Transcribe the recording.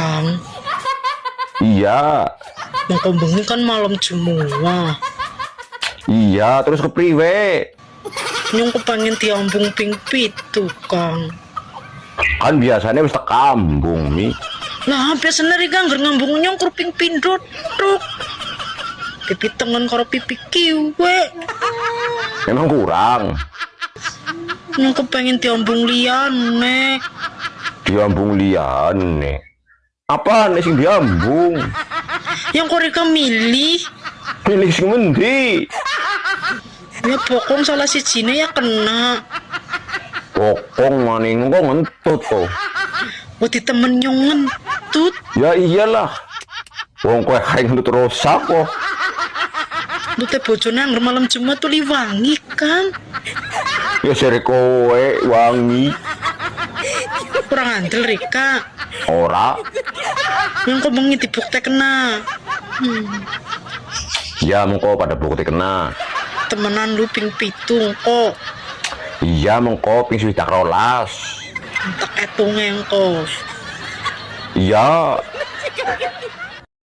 Kang. Iya. Mengko bengi kan malam semua. Iya, terus kepriwe? Nyong kepengen diambung ping pitu, Kang. Kan biasanya wis kambung mi. Nah, biasanya Kang ngambung nyong kur ping pindut. Tuk. Pipi tengen karo pipi kiwe. Memang kurang. Nyong kepengen diambung liyane. Diambung liyane. Apa nih sing diambung? Yang koreka milih. Pilih sing ngendi? Ya pokong salah sijine ya kena. Pokong maning kok ngentut to. Wati temen nyong ngentut. Ya iyalah. Wong kowe kae ngentut rusak kok. Lu teh bojone anggar malam Jumat tuh liwangi, Kang. Ya sere kowe wangi. Kurang andel Rika. Ora. Yang kok bengi dibukte kena. Ya mengko pada bukti kena. Temenan lu ping pitung kok. Iya mengko ping sudah rolas. Entek etunge engko. Iya.